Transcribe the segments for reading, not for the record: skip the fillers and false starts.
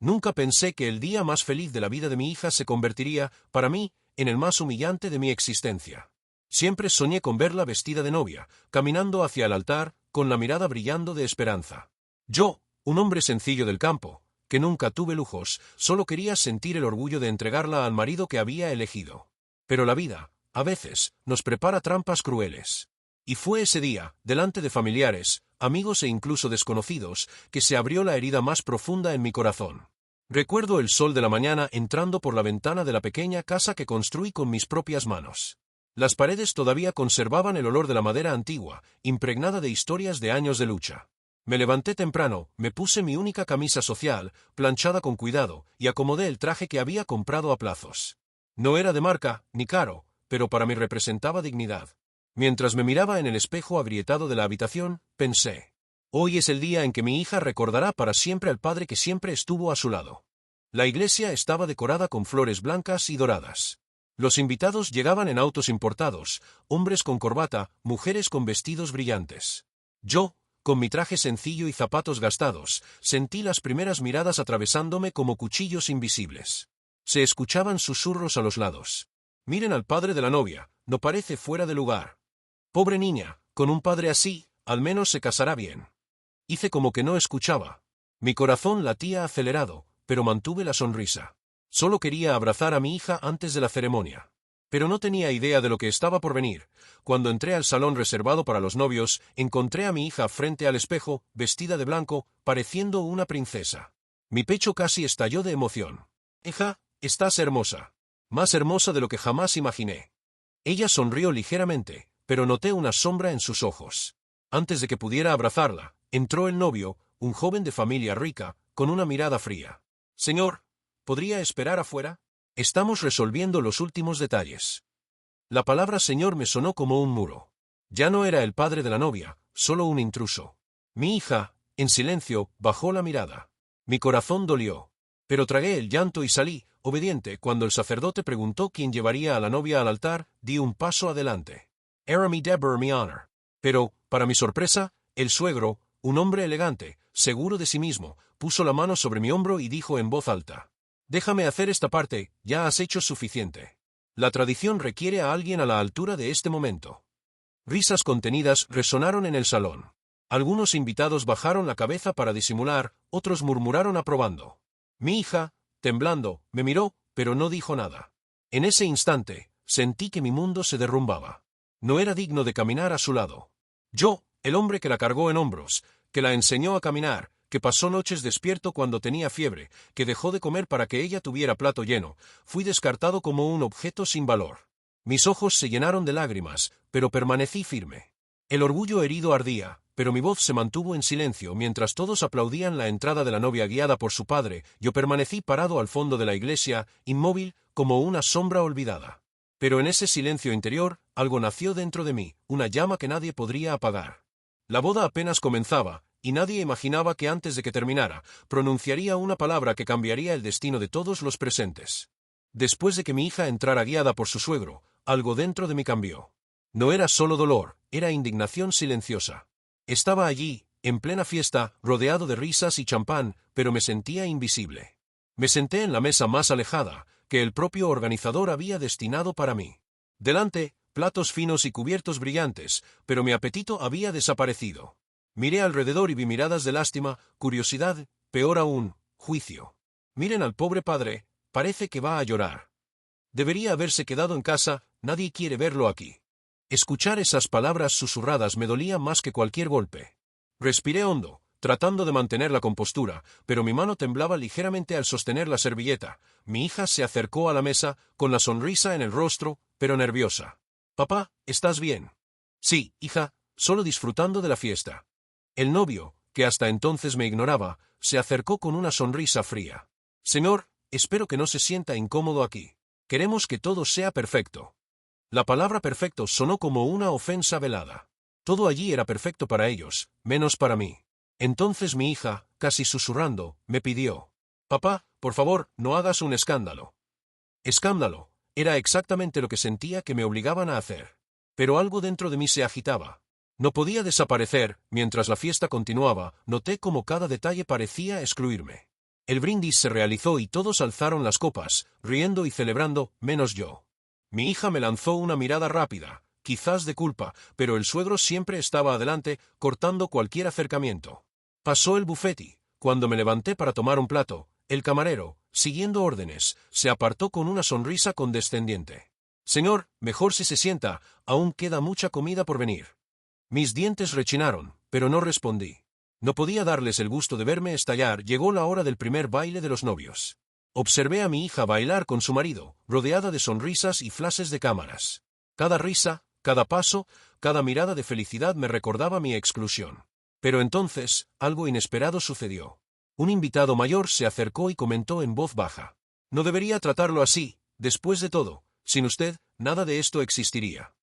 Nunca pensé que el día más feliz de la vida de mi hija se convertiría, para mí, en el más humillante de mi existencia. Siempre soñé con verla vestida de novia, caminando hacia el altar, con la mirada brillando de esperanza. Yo, un hombre sencillo del campo, que nunca tuve lujos, solo quería sentir el orgullo de entregarla al marido que había elegido. Pero la vida, a veces, nos prepara trampas crueles. Y fue ese día, delante de familiares, amigos e incluso desconocidos, que se abrió la herida más profunda en mi corazón. Recuerdo el sol de la mañana entrando por la ventana de la pequeña casa que construí con mis propias manos. Las paredes todavía conservaban el olor de la madera antigua, impregnada de historias de años de lucha. Me levanté temprano, me puse mi única camisa social, planchada con cuidado, y acomodé el traje que había comprado a plazos. No era de marca, ni caro, pero para mí representaba dignidad. Mientras me miraba en el espejo agrietado de la habitación, pensé: hoy es el día en que mi hija recordará para siempre al padre que siempre estuvo a su lado. La iglesia estaba decorada con flores blancas y doradas. Los invitados llegaban en autos importados, hombres con corbata, mujeres con vestidos brillantes. Yo, con mi traje sencillo y zapatos gastados, sentí las primeras miradas atravesándome como cuchillos invisibles. Se escuchaban susurros a los lados. Miren al padre de la novia, no parece fuera de lugar. Pobre niña, con un padre así, al menos se casará bien. Hice como que no escuchaba. Mi corazón latía acelerado, pero mantuve la sonrisa. Solo quería abrazar a mi hija antes de la ceremonia. Pero no tenía idea de lo que estaba por venir. Cuando entré al salón reservado para los novios, encontré a mi hija frente al espejo, vestida de blanco, pareciendo una princesa. Mi pecho casi estalló de emoción. Hija, estás hermosa. Más hermosa de lo que jamás imaginé. Ella sonrió ligeramente, pero noté una sombra en sus ojos. Antes de que pudiera abrazarla, entró el novio, un joven de familia rica, con una mirada fría. Señor, ¿podría esperar afuera? Estamos resolviendo los últimos detalles. La palabra señor me sonó como un muro. Ya no era el padre de la novia, solo un intruso. Mi hija, en silencio, bajó la mirada. Mi corazón dolió. Pero tragué el llanto y salí, obediente. Cuando el sacerdote preguntó quién llevaría a la novia al altar, di un paso adelante. Era mi Deborah, mi honor. Pero, para mi sorpresa, el suegro, un hombre elegante, seguro de sí mismo, puso la mano sobre mi hombro y dijo en voz alta: déjame hacer esta parte, ya has hecho suficiente. La tradición requiere a alguien a la altura de este momento. Risas contenidas resonaron en el salón. Algunos invitados bajaron la cabeza para disimular, otros murmuraron aprobando. Mi hija, temblando, me miró, pero no dijo nada. En ese instante, sentí que mi mundo se derrumbaba. No era digno de caminar a su lado. Yo, el hombre que la cargó en hombros, que la enseñó a caminar, que pasó noches despierto cuando tenía fiebre, que dejó de comer para que ella tuviera plato lleno, fui descartado como un objeto sin valor. Mis ojos se llenaron de lágrimas, pero permanecí firme. El orgullo herido ardía, pero mi voz se mantuvo en silencio mientras todos aplaudían la entrada de la novia guiada por su padre. Yo permanecí parado al fondo de la iglesia, inmóvil, como una sombra olvidada. Pero en ese silencio interior, algo nació dentro de mí, una llama que nadie podría apagar. La boda apenas comenzaba, y nadie imaginaba que antes de que terminara, pronunciaría una palabra que cambiaría el destino de todos los presentes. Después de que mi hija entrara guiada por su suegro, algo dentro de mí cambió. No era solo dolor, era indignación silenciosa. Estaba allí, en plena fiesta, rodeado de risas y champán, pero me sentía invisible. Me senté en la mesa más alejada, que el propio organizador había destinado para mí. Delante, platos finos y cubiertos brillantes, pero mi apetito había desaparecido. Miré alrededor y vi miradas de lástima, curiosidad, peor aún, juicio. Miren al pobre padre, parece que va a llorar. Debería haberse quedado en casa, nadie quiere verlo aquí. Escuchar esas palabras susurradas me dolía más que cualquier golpe. Respiré hondo, tratando de mantener la compostura, pero mi mano temblaba ligeramente al sostener la servilleta. Mi hija se acercó a la mesa, con la sonrisa en el rostro, pero nerviosa. «Papá, ¿estás bien?» «Sí, hija, solo disfrutando de la fiesta». El novio, que hasta entonces me ignoraba, se acercó con una sonrisa fría. «Señor, espero que no se sienta incómodo aquí. Queremos que todo sea perfecto». La palabra perfecto sonó como una ofensa velada. Todo allí era perfecto para ellos, menos para mí. Entonces mi hija, casi susurrando, me pidió: «Papá, por favor, no hagas un escándalo». Escándalo, era exactamente lo que sentía que me obligaban a hacer. Pero algo dentro de mí se agitaba. No podía desaparecer. Mientras la fiesta continuaba, noté cómo cada detalle parecía excluirme. El brindis se realizó y todos alzaron las copas, riendo y celebrando, menos yo. Mi hija me lanzó una mirada rápida, quizás de culpa, pero el suegro siempre estaba adelante, cortando cualquier acercamiento. Pasó el bufeti. Cuando me levanté para tomar un plato, el camarero, siguiendo órdenes, se apartó con una sonrisa condescendiente. Señor, mejor si se sienta, aún queda mucha comida por venir. Mis dientes rechinaron, pero no respondí. No podía darles el gusto de verme estallar. Llegó la hora del primer baile de los novios. Observé a mi hija bailar con su marido, rodeada de sonrisas y flashes de cámaras. Cada risa, cada paso, cada mirada de felicidad me recordaba mi exclusión. Pero entonces, algo inesperado sucedió. Un invitado mayor se acercó y comentó en voz baja. No debería tratarlo así, después de todo, sin usted, nada de esto existiría.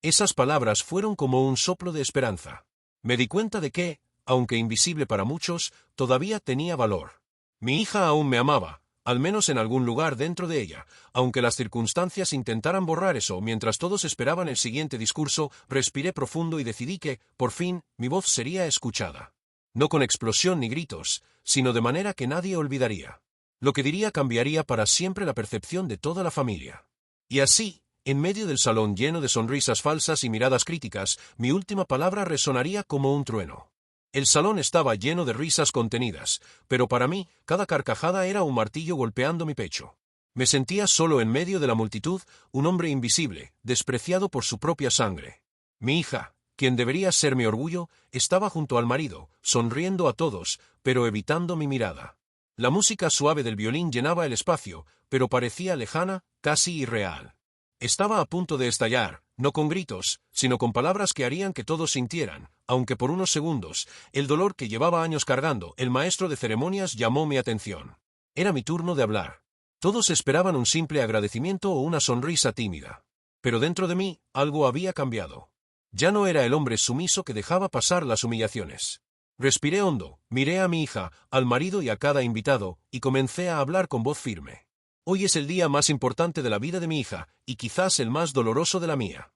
Esas palabras fueron como un soplo de esperanza. Me di cuenta de que, aunque invisible para muchos, todavía tenía valor. Mi hija aún me amaba, al menos en algún lugar dentro de ella, aunque las circunstancias intentaran borrar eso. Mientras todos esperaban el siguiente discurso, respiré profundo y decidí que, por fin, mi voz sería escuchada. No con explosión ni gritos, sino de manera que nadie olvidaría. Lo que diría cambiaría para siempre la percepción de toda la familia. Y así, en medio del salón lleno de sonrisas falsas y miradas críticas, mi última palabra resonaría como un trueno. El salón estaba lleno de risas contenidas, pero para mí, cada carcajada era un martillo golpeando mi pecho. Me sentía solo en medio de la multitud, un hombre invisible, despreciado por su propia sangre. Mi hija, quien debería ser mi orgullo, estaba junto al marido, sonriendo a todos, pero evitando mi mirada. La música suave del violín llenaba el espacio, pero parecía lejana, casi irreal. Estaba a punto de estallar, no con gritos, sino con palabras que harían que todos sintieran, aunque por unos segundos, el dolor que llevaba años cargando. El maestro de ceremonias llamó mi atención. Era mi turno de hablar. Todos esperaban un simple agradecimiento o una sonrisa tímida. Pero dentro de mí, algo había cambiado. Ya no era el hombre sumiso que dejaba pasar las humillaciones. Respiré hondo, miré a mi hija, al marido y a cada invitado, y comencé a hablar con voz firme. Hoy es el día más importante de la vida de mi hija, y quizás el más doloroso de la mía.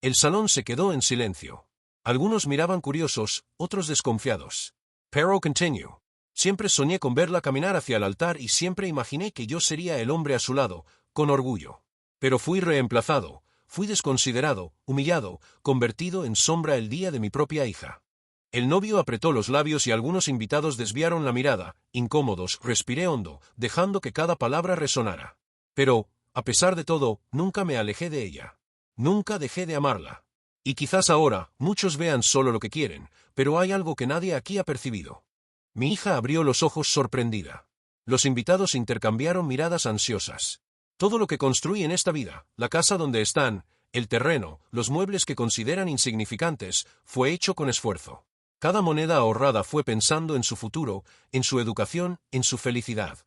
El salón se quedó en silencio. Algunos miraban curiosos, otros desconfiados. Pero continued. Siempre soñé con verla caminar hacia el altar y siempre imaginé que yo sería el hombre a su lado, con orgullo. Pero fui reemplazado, fui desconsiderado, humillado, convertido en sombra el día de mi propia hija. El novio apretó los labios y algunos invitados desviaron la mirada, incómodos. Respiré hondo, dejando que cada palabra resonara. Pero, a pesar de todo, nunca me alejé de ella. Nunca dejé de amarla. Y quizás ahora, muchos vean solo lo que quieren, pero hay algo que nadie aquí ha percibido. Mi hija abrió los ojos sorprendida. Los invitados intercambiaron miradas ansiosas. Todo lo que construí en esta vida, la casa donde están, el terreno, los muebles que consideran insignificantes, fue hecho con esfuerzo. Cada moneda ahorrada fue pensando en su futuro, en su educación, en su felicidad.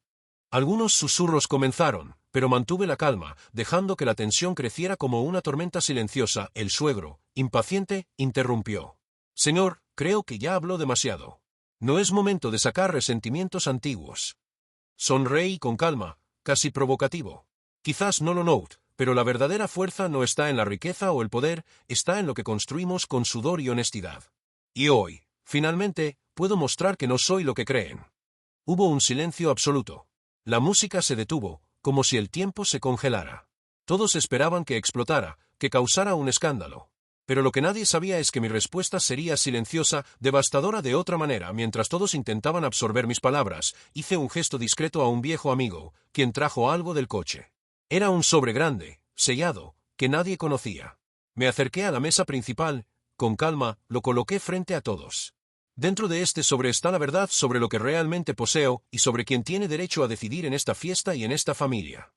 Algunos susurros comenzaron, pero mantuve la calma, dejando que la tensión creciera como una tormenta silenciosa. El suegro, impaciente, interrumpió. Señor, creo que ya habló demasiado. No es momento de sacar resentimientos antiguos. Sonreí con calma, casi provocativo. Quizás no lo note, pero la verdadera fuerza no está en la riqueza o el poder, está en lo que construimos con sudor y honestidad. Y hoy, finalmente, puedo mostrar que no soy lo que creen. Hubo un silencio absoluto. La música se detuvo, como si el tiempo se congelara. Todos esperaban que explotara, que causara un escándalo. Pero lo que nadie sabía es que mi respuesta sería silenciosa, devastadora de otra manera. Mientras todos intentaban absorber mis palabras, hice un gesto discreto a un viejo amigo, quien trajo algo del coche. Era un sobre grande, sellado, que nadie conocía. Me acerqué a la mesa principal. Con calma, lo coloqué frente a todos. Dentro de este sobre está la verdad sobre lo que realmente poseo y sobre quién tiene derecho a decidir en esta fiesta y en esta familia.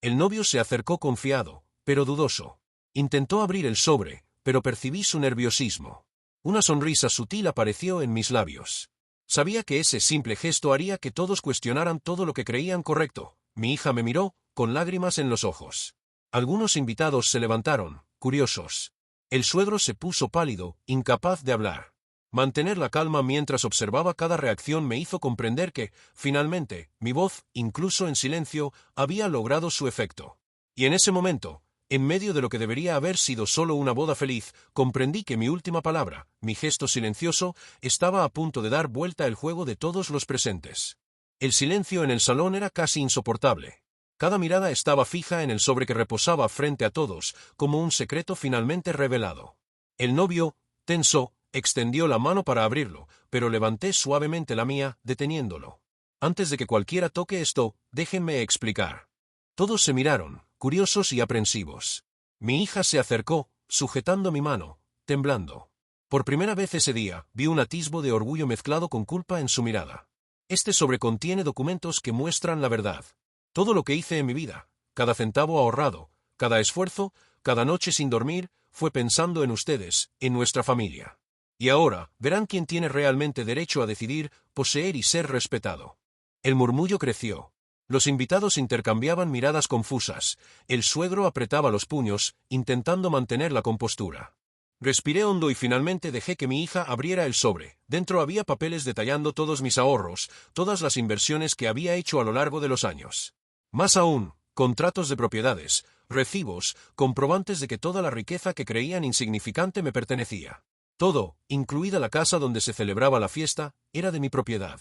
El novio se acercó confiado, pero dudoso. Intentó abrir el sobre, pero percibí su nerviosismo. Una sonrisa sutil apareció en mis labios. Sabía que ese simple gesto haría que todos cuestionaran todo lo que creían correcto. Mi hija me miró, con lágrimas en los ojos. Algunos invitados se levantaron, curiosos. El suegro se puso pálido, incapaz de hablar. Mantener la calma mientras observaba cada reacción me hizo comprender que, finalmente, mi voz, incluso en silencio, había logrado su efecto. Y en ese momento, en medio de lo que debería haber sido solo una boda feliz, comprendí que mi última palabra, mi gesto silencioso, estaba a punto de dar vuelta el juego de todos los presentes. El silencio en el salón era casi insoportable. Cada mirada estaba fija en el sobre que reposaba frente a todos, como un secreto finalmente revelado. El novio, tenso, extendió la mano para abrirlo, pero levanté suavemente la mía, deteniéndolo. Antes de que cualquiera toque esto, déjenme explicar. Todos se miraron, curiosos y aprensivos. Mi hija se acercó, sujetando mi mano, temblando. Por primera vez ese día, vi un atisbo de orgullo mezclado con culpa en su mirada. Este sobre contiene documentos que muestran la verdad. Todo lo que hice en mi vida, cada centavo ahorrado, cada esfuerzo, cada noche sin dormir, fue pensando en ustedes, en nuestra familia. Y ahora, verán quién tiene realmente derecho a decidir, poseer y ser respetado. El murmullo creció. Los invitados intercambiaban miradas confusas. El suegro apretaba los puños, intentando mantener la compostura. Respiré hondo y finalmente dejé que mi hija abriera el sobre. Dentro había papeles detallando todos mis ahorros, todas las inversiones que había hecho a lo largo de los años. Más aún, contratos de propiedades, recibos, comprobantes de que toda la riqueza que creían insignificante me pertenecía. Todo, incluida la casa donde se celebraba la fiesta, era de mi propiedad.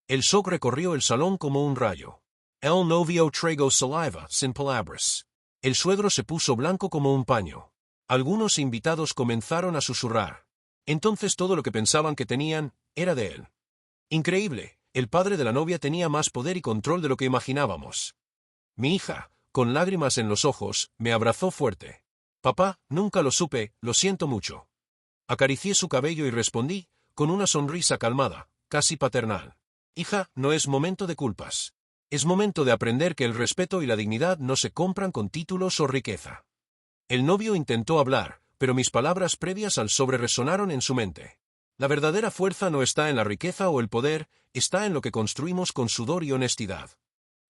El shock recorrió el salón como un rayo. El novio tragó saliva, sin palabras. El suegro se puso blanco como un paño. Algunos invitados comenzaron a susurrar. Entonces todo lo que pensaban que tenían, era de él. Increíble, el padre de la novia tenía más poder y control de lo que imaginábamos. Mi hija, con lágrimas en los ojos, me abrazó fuerte. Papá, nunca lo supe, lo siento mucho. Acaricié su cabello y respondí, con una sonrisa calmada, casi paternal. Hija, no es momento de culpas. Es momento de aprender que el respeto y la dignidad no se compran con títulos o riqueza. El novio intentó hablar, pero mis palabras previas al sobre resonaron en su mente. La verdadera fuerza no está en la riqueza o el poder, está en lo que construimos con sudor y honestidad.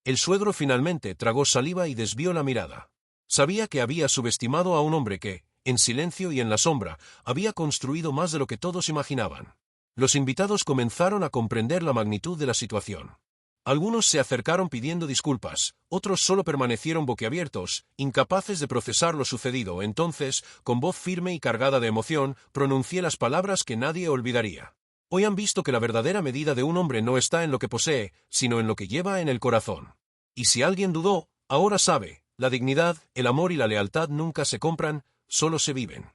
El suegro finalmente tragó saliva y desvió la mirada. Sabía que había subestimado a un hombre que, en silencio y en la sombra, había construido más de lo que todos imaginaban. Los invitados comenzaron a comprender la magnitud de la situación. Algunos se acercaron pidiendo disculpas, otros solo permanecieron boquiabiertos, incapaces de procesar lo sucedido. Entonces, con voz firme y cargada de emoción, pronuncié las palabras que nadie olvidaría. Hoy han visto que la verdadera medida de un hombre no está en lo que posee, sino en lo que lleva en el corazón. Y si alguien dudó, ahora sabe, la dignidad, el amor y la lealtad nunca se compran, solo se viven.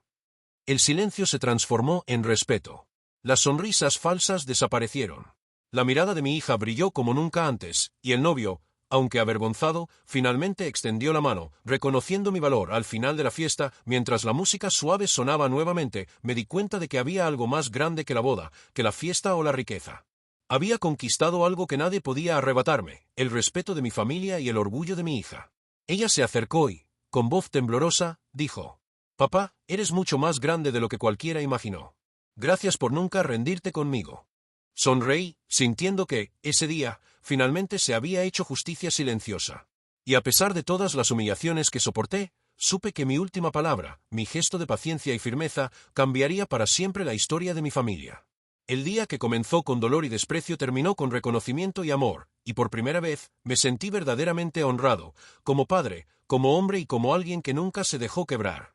El silencio se transformó en respeto. Las sonrisas falsas desaparecieron. La mirada de mi hija brilló como nunca antes, y el novio, aunque avergonzado, finalmente extendió la mano, reconociendo mi valor. Al final de la fiesta, mientras la música suave sonaba nuevamente, me di cuenta de que había algo más grande que la boda, que la fiesta o la riqueza. Había conquistado algo que nadie podía arrebatarme, el respeto de mi familia y el orgullo de mi hija. Ella se acercó y, con voz temblorosa, dijo: «Papá, eres mucho más grande de lo que cualquiera imaginó. Gracias por nunca rendirte conmigo». Sonreí, sintiendo que, ese día, finalmente se había hecho justicia silenciosa. Y a pesar de todas las humillaciones que soporté, supe que mi última palabra, mi gesto de paciencia y firmeza, cambiaría para siempre la historia de mi familia. El día que comenzó con dolor y desprecio terminó con reconocimiento y amor, y por primera vez, me sentí verdaderamente honrado, como padre, como hombre y como alguien que nunca se dejó quebrar.